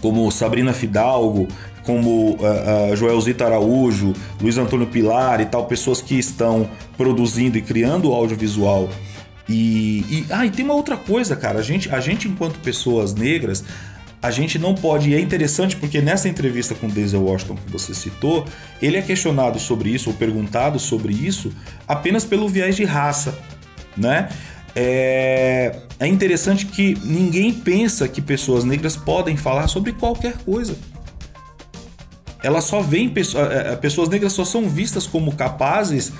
como Sabrina Fidalgo, como Joelzita Araújo, Luiz Antônio Pilar e tal, pessoas que estão produzindo e criando audiovisual. E tem uma outra coisa, cara, a gente enquanto pessoas negras, a gente não pode, e é interessante porque nessa entrevista com Denzel Washington que você citou, ele é questionado sobre isso, ou perguntado sobre isso, apenas pelo viés de raça, né? É interessante que ninguém pensa que pessoas negras podem falar sobre qualquer coisa. Elas só veem, pessoas negras só são vistas como capazes,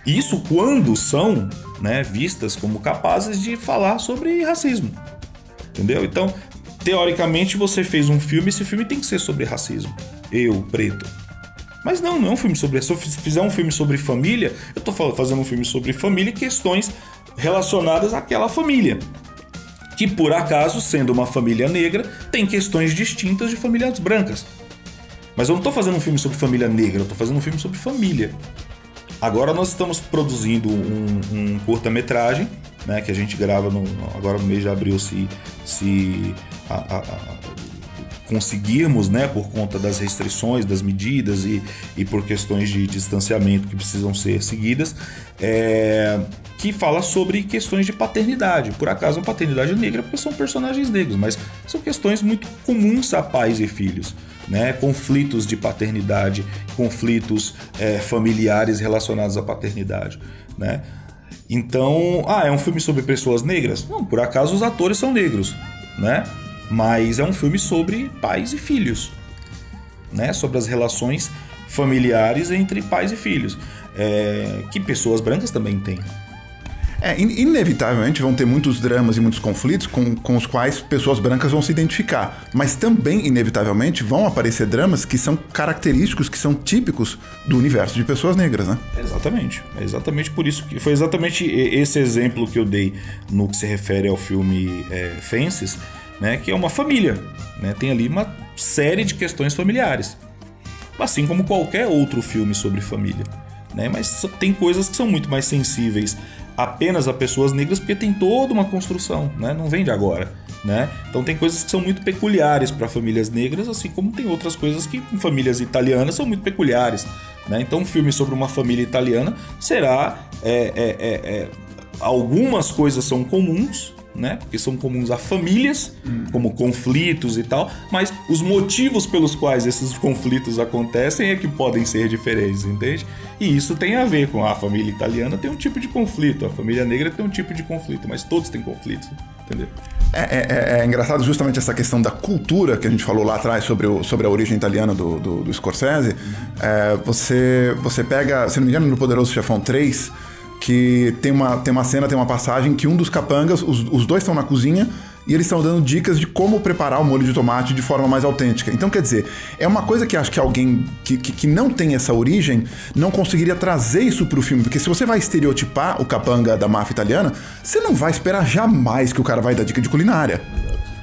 isso quando são, né, vistas como capazes de falar sobre racismo, entendeu? Então, teoricamente, você fez um filme, esse filme tem que ser sobre racismo. Eu, preto. Mas não é um filme sobre... Se eu fizer um filme sobre família, eu tô fazendo um filme sobre família e questões relacionadas àquela família. Que, por acaso, sendo uma família negra, tem questões distintas de famílias brancas. Mas eu não tô fazendo um filme sobre família negra, eu tô fazendo um filme sobre família. Agora nós estamos produzindo um curta-metragem, né, que a gente grava agora no mês de abril, se conseguirmos, né, por conta das restrições, das medidas e por questões de distanciamento que precisam ser seguidas, que fala sobre questões de paternidade. Por acaso, uma paternidade negra, porque são personagens negros, mas são questões muito comuns a pais e filhos, né? Conflitos de paternidade, conflitos familiares relacionados à paternidade, né? Então, é um filme sobre pessoas negras? Não, por acaso os atores são negros, né? Mas é um filme sobre pais e filhos, né? Sobre as relações familiares entre pais e filhos, que pessoas brancas também têm. Inevitavelmente vão ter muitos dramas e muitos conflitos com os quais pessoas brancas vão se identificar, mas também inevitavelmente vão aparecer dramas que são característicos, que são típicos do universo de pessoas negras, né? Exatamente, é exatamente por isso que foi exatamente esse exemplo que eu dei no que se refere ao filme Fences, né? Que é uma família, né? Tem ali uma série de questões familiares, assim como qualquer outro filme sobre família, né? Mas tem coisas que são muito mais sensíveis apenas a pessoas negras, porque tem toda uma construção, né? Não vem de agora, né? Então tem coisas que são muito peculiares para famílias negras, assim como tem outras coisas que em famílias italianas são muito peculiares, né? Então um filme sobre uma família italiana será algumas coisas são comuns, né? Porque são comuns a famílias, como conflitos e tal, mas os motivos pelos quais esses conflitos acontecem é que podem ser diferentes, entende? E isso tem a ver com a família italiana tem um tipo de conflito, a família negra tem um tipo de conflito, mas todos têm conflitos, entendeu? É engraçado justamente essa questão da cultura que a gente falou lá atrás sobre a origem italiana do Scorsese. Você pega, se não me engano, no Poderoso Chefão 3, que tem uma cena, tem uma passagem que um dos capangas, os dois estão na cozinha e eles estão dando dicas de como preparar o molho de tomate de forma mais autêntica. Então, quer dizer, é uma coisa que acho que alguém que não tem essa origem não conseguiria trazer isso pro filme, porque se você vai estereotipar o capanga da máfia italiana, você não vai esperar jamais que o cara vai dar dica de culinária.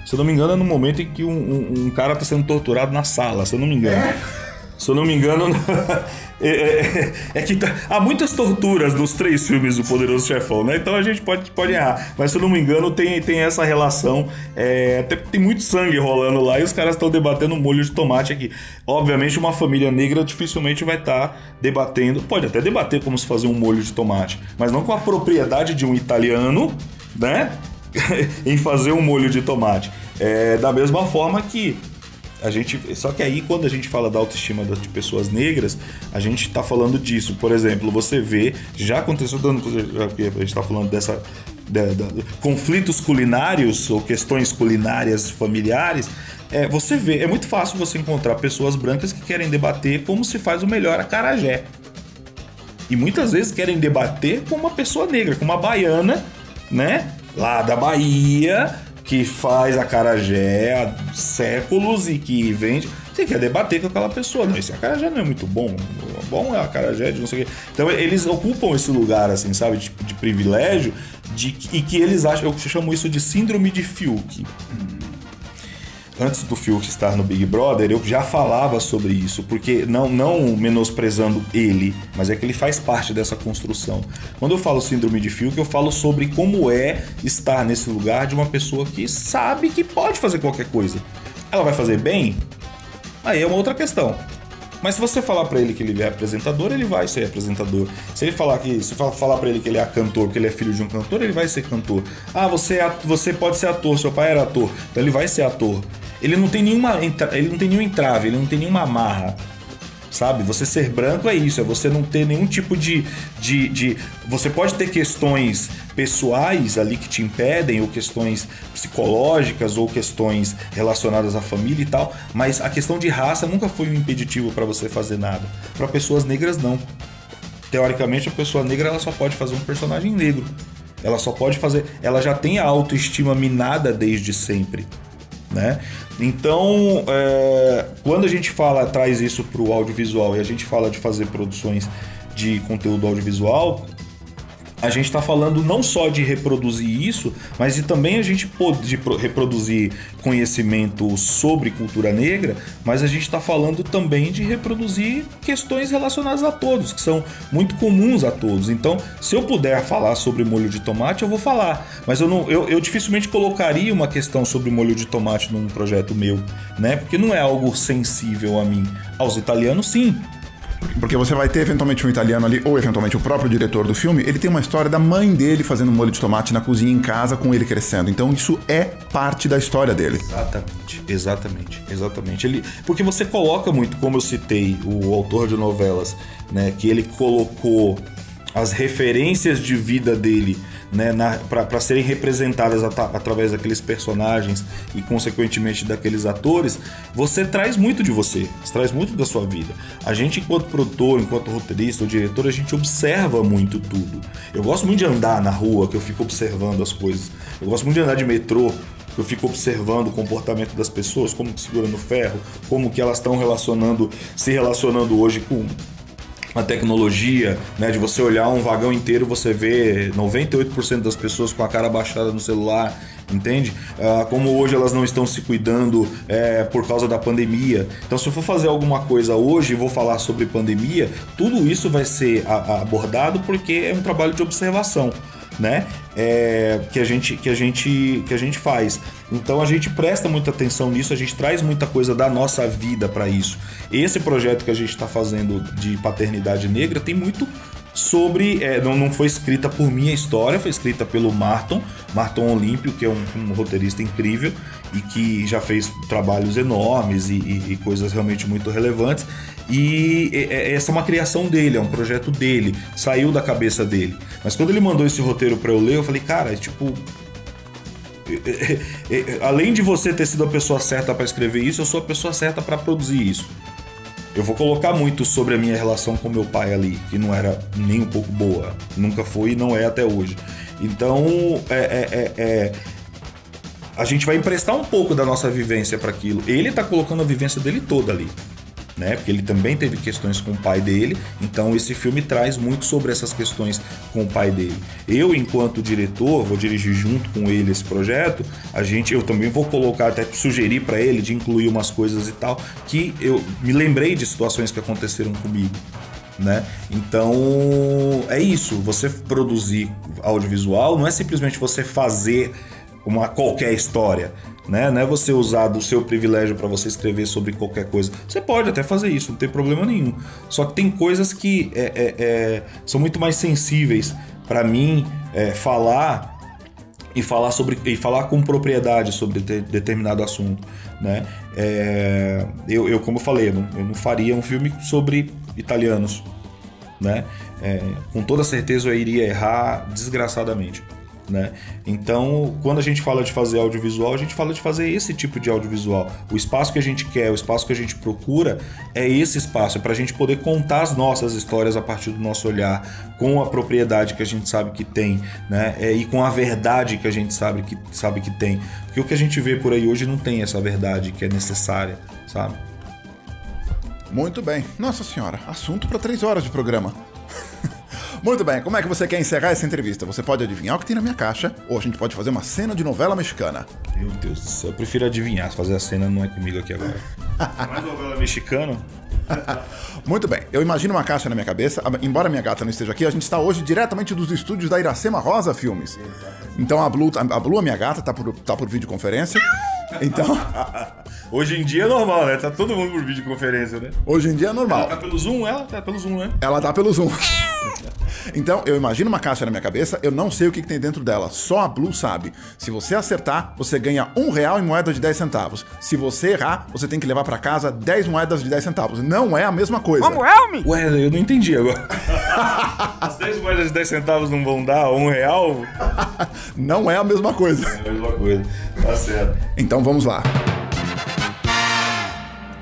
Se eu não me engano, é no momento em que um cara tá sendo torturado na sala, se eu não me engano. Se eu não me engano, que há muitas torturas nos 3 filmes do Poderoso Chefão, né? Então a gente pode errar. Mas se eu não me engano, tem essa relação. Até tem muito sangue rolando lá e os caras estão debatendo um molho de tomate aqui. Obviamente, uma família negra dificilmente vai estar debatendo. Pode até debater como se fazer um molho de tomate, mas não com a propriedade de um italiano, né? Em fazer um molho de tomate. Da mesma forma que só que aí, quando a gente fala da autoestima de pessoas negras, a gente está falando disso. Por exemplo, você vê, já aconteceu, a gente está falando conflitos culinários ou questões culinárias familiares. Você vê, é muito fácil você encontrar pessoas brancas que querem debater como se faz o melhor acarajé. E muitas vezes querem debater com uma pessoa negra, com uma baiana, né? Lá da Bahia, que faz acarajé há séculos e que vende. Você quer debater com aquela pessoa. Não, esse acarajé não é muito bom. Bom é acarajé de não sei o quê. Então eles ocupam esse lugar, assim, sabe? De privilégio. E que eles acham... Eu chamo isso de síndrome de Fiuk. Antes do Fiuk estar no Big Brother, eu já falava sobre isso, porque não menosprezando ele, mas é que ele faz parte dessa construção. Quando eu falo síndrome de Fiuk, eu falo sobre como é estar nesse lugar de uma pessoa que sabe que pode fazer qualquer coisa. Ela vai fazer bem? Aí é uma outra questão. Mas se você falar pra ele que ele é apresentador, ele vai ser apresentador. Se ele falar pra ele que ele é cantor, porque ele é filho de um cantor, ele vai ser cantor. Ah, você pode ser ator, seu pai era ator, então ele vai ser ator. Ele não tem nenhum entrave, ele não tem nenhuma amarra, sabe? Você ser branco é isso, é você não ter nenhum tipo de... Você pode ter questões pessoais ali que te impedem, ou questões psicológicas, ou questões relacionadas à família e tal, mas a questão de raça nunca foi um impeditivo para você fazer nada. Para pessoas negras, não. Teoricamente, a pessoa negra ela só pode fazer um personagem negro. Ela já tem a autoestima minada desde sempre, né? Então, quando a gente traz isso para o audiovisual e a gente fala de fazer produções de conteúdo audiovisual, a gente está falando não só de reproduzir isso, mas de também a gente pode reproduzir conhecimento sobre cultura negra, mas a gente está falando também de reproduzir questões relacionadas a todos, que são muito comuns a todos. Então, se eu puder falar sobre molho de tomate, eu vou falar, mas eu dificilmente colocaria uma questão sobre molho de tomate num projeto meu, né? Porque não é algo sensível a mim. Aos italianos, sim. Porque você vai ter eventualmente um italiano ali, ou eventualmente o próprio diretor do filme, ele tem uma história da mãe dele fazendo molho de tomate na cozinha em casa com ele crescendo. Então isso é parte da história dele. Exatamente. Porque você coloca muito, como eu citei, o autor de novelas, né, que ele colocou as referências de vida dele, né, para serem representadas através daqueles personagens e consequentemente daqueles atores, você traz muito de você, traz muito da sua vida. A gente, enquanto produtor, enquanto roteirista ou diretor, a gente observa muito tudo. Eu gosto muito de andar na rua, que eu fico observando as coisas. Eu gosto muito de andar de metrô, que eu fico observando o comportamento das pessoas, como que segura no ferro, como que elas estão se relacionando hoje com a tecnologia, né, de você olhar um vagão inteiro, você vê 98% das pessoas com a cara baixada no celular, entende? Como hoje elas não estão se cuidando por causa da pandemia. Então, se eu for fazer alguma coisa hoje e vou falar sobre pandemia, tudo isso vai ser abordado porque é um trabalho de observação, né? Que a gente faz. Então a gente presta muita atenção nisso, a gente traz muita coisa da nossa vida para isso. Esse projeto que a gente está fazendo de paternidade negra tem muito sobre... não foi escrita por mim a história, foi escrita pelo Marton Olímpio, que é um roteirista incrível e que já fez trabalhos enormes e coisas realmente muito relevantes. E essa é uma criação dele, é um projeto dele, saiu da cabeça dele. Mas quando ele mandou esse roteiro para eu ler, eu falei, cara, além de você ter sido a pessoa certa para escrever isso, eu sou a pessoa certa para produzir isso. Eu vou colocar muito sobre a minha relação com meu pai ali, que não era nem um pouco boa, nunca foi e não é até hoje. Então, a gente vai emprestar um pouco da nossa vivência para aquilo. Ele tá colocando a vivência dele toda ali. né? Porque ele também teve questões com o pai dele, então esse filme traz muito sobre essas questões com o pai dele. Eu, enquanto diretor, vou dirigir junto com ele esse projeto, eu também vou colocar, até sugerir para ele de incluir umas coisas e tal, que eu me lembrei de situações que aconteceram comigo, né? Então é isso, você produzir audiovisual não é simplesmente você fazer qualquer história, né? Não é você usar do seu privilégio para você escrever sobre qualquer coisa. Você pode até fazer isso, não tem problema nenhum. Só que tem coisas que são muito mais sensíveis para mim falar e falar com propriedade sobre determinado assunto, né? Eu como eu falei, eu não faria um filme sobre italianos, né? Com toda certeza eu iria errar desgraçadamente, né? Então, quando a gente fala de fazer audiovisual, a gente fala de fazer esse tipo de audiovisual. O espaço que a gente quer, o espaço que a gente procura é esse espaço, é pra gente poder contar as nossas histórias a partir do nosso olhar, com a propriedade que a gente sabe que tem, né? E com a verdade que a gente sabe que tem. Porque o que a gente vê por aí hoje não tem essa verdade que é necessária, sabe? Muito bem. Nossa senhora, assunto para 3 horas de programa. Muito bem, como é que você quer encerrar essa entrevista? Você pode adivinhar o que tem na minha caixa, ou a gente pode fazer uma cena de novela mexicana. Meu Deus do céu, eu prefiro adivinhar. Fazer a cena não é comigo aqui agora. Mais novela mexicana? Muito bem, eu imagino uma caixa na minha cabeça. Embora minha gata não esteja aqui, a gente está hoje diretamente dos estúdios da Iracema Rosa Filmes. Então a Blue, a minha gata, tá por videoconferência. Então... Hoje em dia é normal, né? Tá todo mundo por videoconferência, né? Hoje em dia é normal. Ela tá pelo Zoom, né? Ela tá pelo Zoom. Então, eu imagino uma caixa na minha cabeça, eu não sei o que tem dentro dela, só a Blue sabe. Se você acertar, você ganha R$1 em moeda de 10 centavos. Se você errar, você tem que levar pra casa 10 moedas de 10 centavos. Não é a mesma coisa. Como é, homem? Ué, eu não entendi agora. As 10 moedas de 10 centavos não vão dar R$1? Não é a mesma coisa. É a mesma coisa, tá certo. Então vamos lá.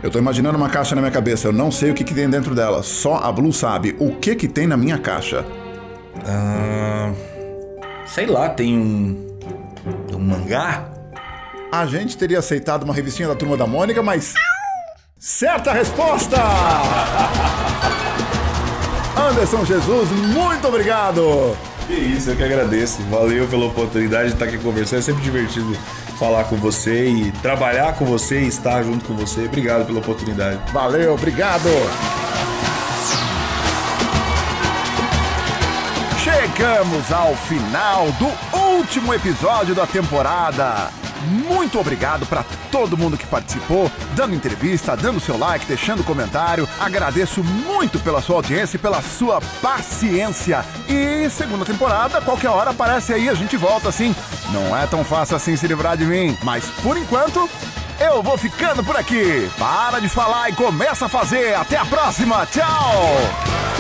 Eu tô imaginando uma caixa na minha cabeça, eu não sei o que tem dentro dela, só a Blue sabe o que tem na minha caixa. Sei lá, tem um mangá? A gente teria aceitado uma revistinha da Turma da Mônica, mas... Certa resposta! Anderson Jesus, muito obrigado! Que isso, eu que agradeço. Valeu pela oportunidade de estar aqui conversando, é sempre divertido falar com você e trabalhar com você e estar junto com você. Obrigado pela oportunidade. Valeu, obrigado! Chegamos ao final do último episódio da temporada. Muito obrigado para todo mundo que participou, dando entrevista, dando seu like, deixando comentário. Agradeço muito pela sua audiência e pela sua paciência. E segunda temporada, qualquer hora aparece aí, a gente volta assim. Não é tão fácil assim se livrar de mim, mas por enquanto eu vou ficando por aqui. Para de falar e começa a fazer. Até a próxima. Tchau!